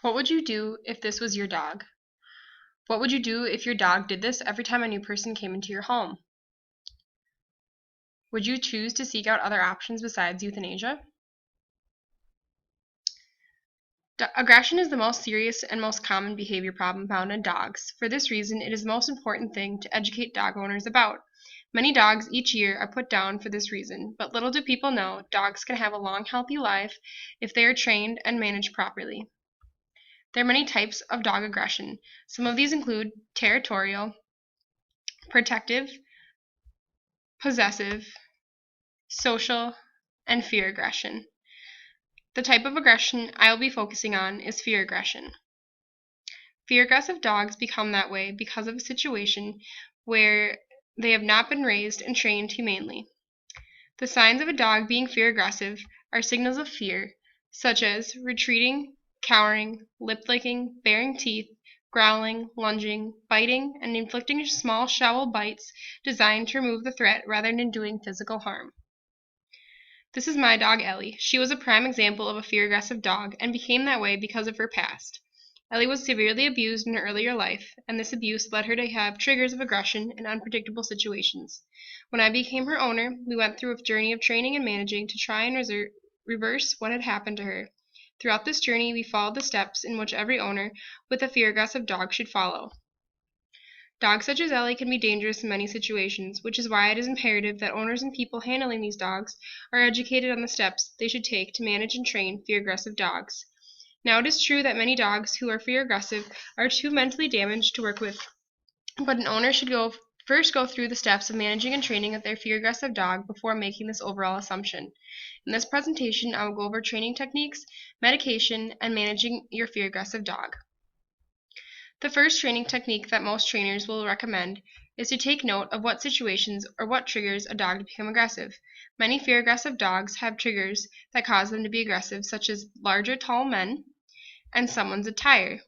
What would you do if this was your dog? What would you do if your dog did this every time a new person came into your home? Would you choose to seek out other options besides euthanasia? Aggression is the most serious and most common behavior problem found in dogs. For this reason, it is the most important thing to educate dog owners about. Many dogs each year are put down for this reason, but little do people know dogs can have a long, healthy life if they are trained and managed properly. There are many types of dog aggression. Some of these include territorial, protective, possessive, social, and fear aggression. The type of aggression I will be focusing on is fear aggression. Fear-aggressive dogs become that way because of a situation where they have not been raised and trained humanely. The signs of a dog being fear-aggressive are signals of fear, such as retreating, cowering, lip-licking, baring teeth, growling, lunging, biting, and inflicting small shovel bites designed to remove the threat rather than doing physical harm. This is my dog Ellie. She was a prime example of a fear-aggressive dog and became that way because of her past. Ellie was severely abused in her earlier life, and this abuse led her to have triggers of aggression in unpredictable situations. When I became her owner, we went through a journey of training and managing to try and reverse what had happened to her. Throughout this journey, we followed the steps in which every owner with a fear-aggressive dog should follow. Dogs such as Ellie can be dangerous in many situations, which is why it is imperative that owners and people handling these dogs are educated on the steps they should take to manage and train fear-aggressive dogs. Now, it is true that many dogs who are fear-aggressive are too mentally damaged to work with, but an owner should first go through the steps of managing and training their fear-aggressive dog before making this overall assumption. In this presentation, I will go over training techniques, medication, and managing your fear-aggressive dog. The first training technique that most trainers will recommend is to take note of what situations or what triggers a dog to become aggressive. Many fear-aggressive dogs have triggers that cause them to be aggressive, such as larger, tall men and someone's attire.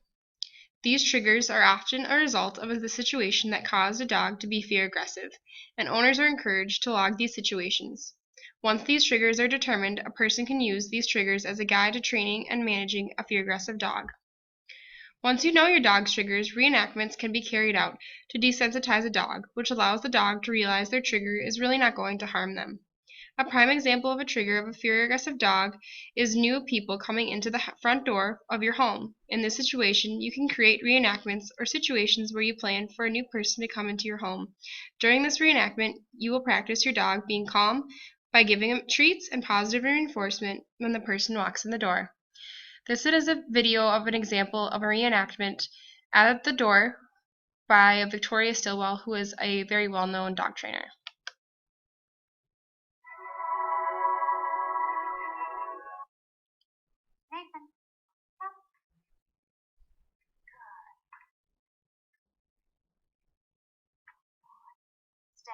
These triggers are often a result of the situation that caused a dog to be fear-aggressive, and owners are encouraged to log these situations. Once these triggers are determined, a person can use these triggers as a guide to training and managing a fear-aggressive dog. Once you know your dog's triggers, reenactments can be carried out to desensitize a dog, which allows the dog to realize their trigger is really not going to harm them. A prime example of a trigger of a fear-aggressive dog is new people coming into the front door of your home. In this situation, you can create reenactments or situations where you plan for a new person to come into your home. During this reenactment, you will practice your dog being calm by giving him treats and positive reinforcement when the person walks in the door. This is a video of an example of a reenactment at the door by Victoria Stilwell, who is a very well-known dog trainer. Nathan, come. Good. Stay.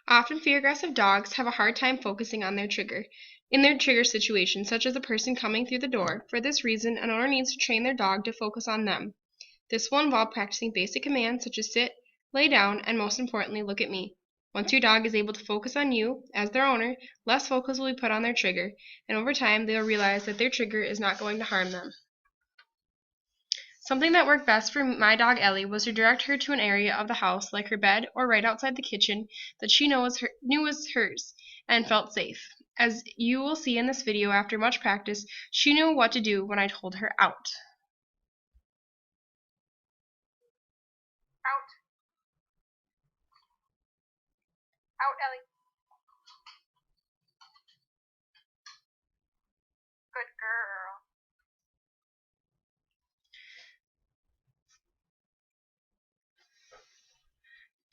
Often fear-aggressive dogs have a hard time focusing on their trigger in their trigger situation, such as a person coming through the door. For this reason, an owner needs to train their dog to focus on them. This will involve practicing basic commands such as sit, lay down, and most importantly, look at me. Once your dog is able to focus on you as their owner, less focus will be put on their trigger, and over time they will realize that their trigger is not going to harm them. Something that worked best for my dog Ellie was to direct her to an area of the house, like her bed or right outside the kitchen, that she knew was hers and felt safe. As you will see in this video, after much practice, she knew what to do when I told her out. Out. Out, Ellie. Good girl.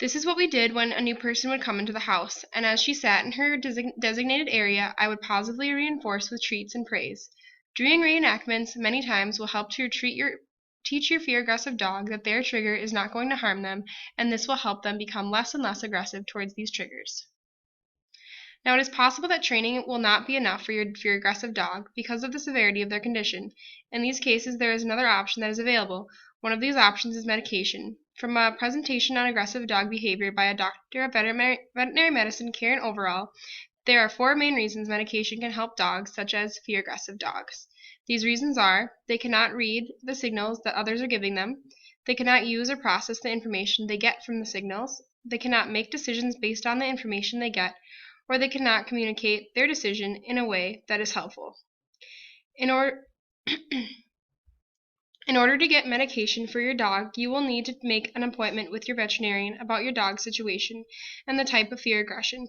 This is what we did when a new person would come into the house, and as she sat in her designated area, I would positively reinforce with treats and praise. Doing reenactments many times will help to teach your fear-aggressive dog that their trigger is not going to harm them, and this will help them become less and less aggressive towards these triggers. Now, it is possible that training will not be enough for your fear-aggressive dog because of the severity of their condition. In these cases, there is another option that is available. One of these options is medication. From a presentation on aggressive dog behavior by a doctor of veterinary medicine, Karen Overall, there are 4 main reasons medication can help dogs, such as fear-aggressive dogs. These reasons are: they cannot read the signals that others are giving them, they cannot use or process the information they get from the signals, they cannot make decisions based on the information they get, or they cannot communicate their decision in a way that is helpful. In order to get medication for your dog, you will need to make an appointment with your veterinarian about your dog's situation and the type of fear aggression.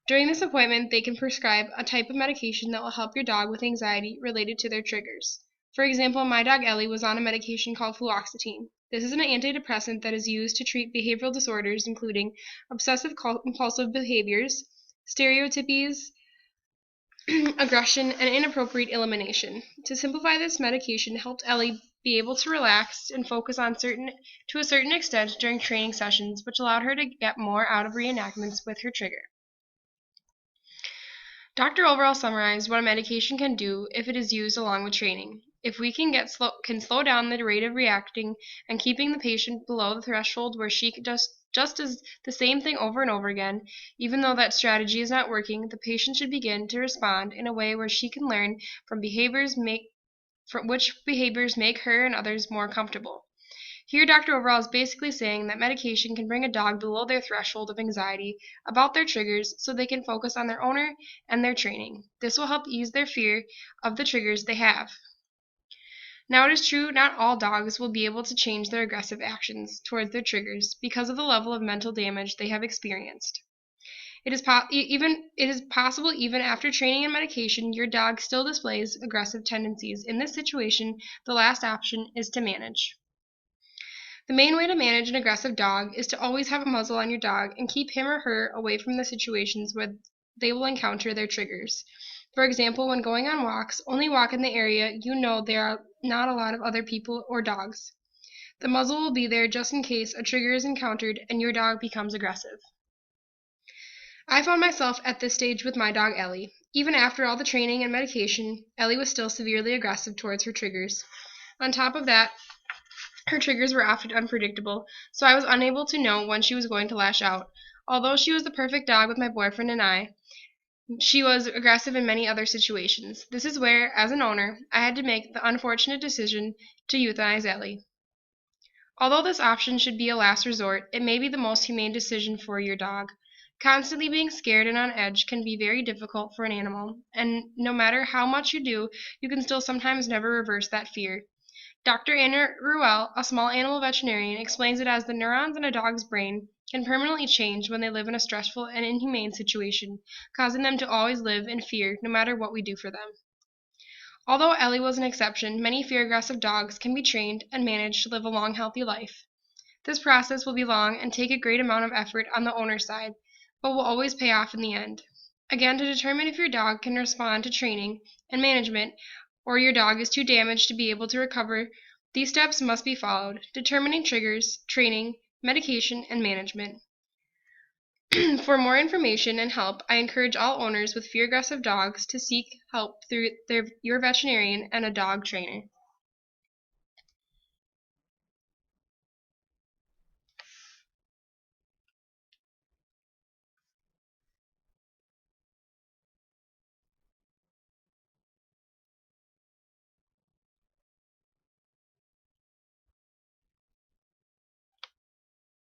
During this appointment, they can prescribe a type of medication that will help your dog with anxiety related to their triggers. For example, my dog Ellie was on a medication called fluoxetine. This is an antidepressant that is used to treat behavioral disorders including obsessive-compulsive behaviors, stereotypies, aggression, and inappropriate elimination. To simplify, this medication helped Ellie be able to relax and focus to a certain extent during training sessions, which allowed her to get more out of reenactments with her trigger. Dr. Overall summarized what a medication can do if it is used along with training. If we can slow down the rate of reacting and keeping the patient below the threshold where she just does the same thing over and over again, even though that strategy is not working, the patient should begin to respond in a way where she can learn from which behaviors make her and others more comfortable. Here, Dr. Overall is basically saying that medication can bring a dog below their threshold of anxiety about their triggers so they can focus on their owner and their training. This will help ease their fear of the triggers they have. Now, it is true not all dogs will be able to change their aggressive actions towards their triggers because of the level of mental damage they have experienced. It is possible even after training and medication, your dog still displays aggressive tendencies. In this situation, the last option is to manage. The main way to manage an aggressive dog is to always have a muzzle on your dog and keep him or her away from the situations where they will encounter their triggers. For example, when going on walks, only walk in the area you know there are not a lot of other people or dogs. The muzzle will be there just in case a trigger is encountered and your dog becomes aggressive. I found myself at this stage with my dog Ellie. Even after all the training and medication, Ellie was still severely aggressive towards her triggers. On top of that, her triggers were often unpredictable, so I was unable to know when she was going to lash out. Although she was the perfect dog with my boyfriend and I, she was aggressive in many other situations. This is where, as an owner, I had to make the unfortunate decision to euthanize Ellie. Although this option should be a last resort, it may be the most humane decision for your dog. Constantly being scared and on edge can be very difficult for an animal, and no matter how much you do, you can still sometimes never reverse that fear. Dr. Anna Ruel, a small animal veterinarian, explains it as the neurons in a dog's brain can permanently change when they live in a stressful and inhumane situation, causing them to always live in fear no matter what we do for them. Although Ellie was an exception, many fear-aggressive dogs can be trained and managed to live a long, healthy life. This process will be long and take a great amount of effort on the owner's side, but will always pay off in the end. Again, to determine if your dog can respond to training and management, or your dog is too damaged to be able to recover, these steps must be followed: determining triggers, training, medication, and management. For more information and help, I encourage all owners with fear-aggressive dogs to seek help through your veterinarian and a dog trainer.